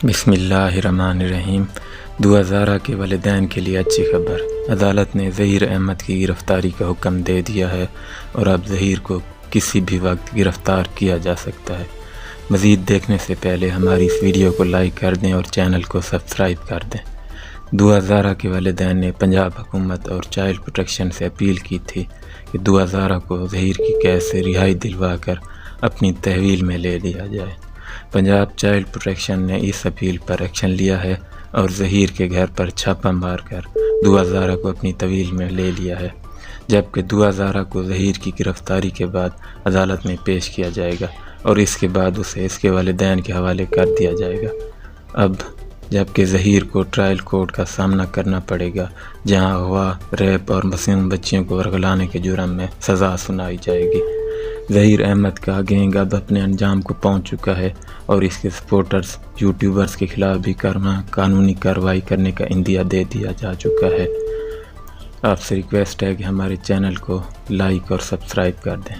بسم اللہ الرحمن الرحیم۔ دعا زارہ کے والدین کے لیے اچھی خبر۔ عدالت نے ظہیر احمد کی گرفتاری کا حکم دے دیا ہے اور اب ظہیر کو کسی بھی وقت گرفتار کیا جا سکتا ہے۔ مزید دیکھنے سے پہلے ہماری اس ویڈیو کو لائک کر دیں اور چینل کو سبسکرائب کر دیں۔ دعا زارہ کے والدین نے پنجاب حکومت اور چائلڈ پروٹیکشن سے اپیل کی تھی کہ دعا زارہ کو ظہیر کی قید سے رہائی دلوا کر اپنی تحویل میں لے لیا جائے۔ پنجاب چائلڈ پروٹیکشن نے اس اپیل پر ایکشن لیا ہے اور ظہیر کے گھر پر چھاپہ مار کر دعا زارہ کو اپنی تحویل میں لے لیا ہے، جبکہ دعا زارہ کو ظہیر کی گرفتاری کے بعد عدالت میں پیش کیا جائے گا اور اس کے بعد اسے اس کے والدین کے حوالے کر دیا جائے گا۔ اب جبکہ ظہیر کو ٹرائل کورٹ کا سامنا کرنا پڑے گا، جہاں اغوا، ریپ اور معصوم بچیوں کو ورگلانے کے جرم میں سزا سنائی جائے گی۔ ظہیر احمد کا گینگ اب اپنے انجام کو پہنچ چکا ہے اور اس کے سپورٹرز یوٹیوبرز کے خلاف بھی قانونی کارروائی کرنے کا عندیہ دے دیا جا چکا ہے۔ آپ سے ریکویسٹ ہے کہ ہمارے چینل کو لائک اور سبسکرائب کر دیں۔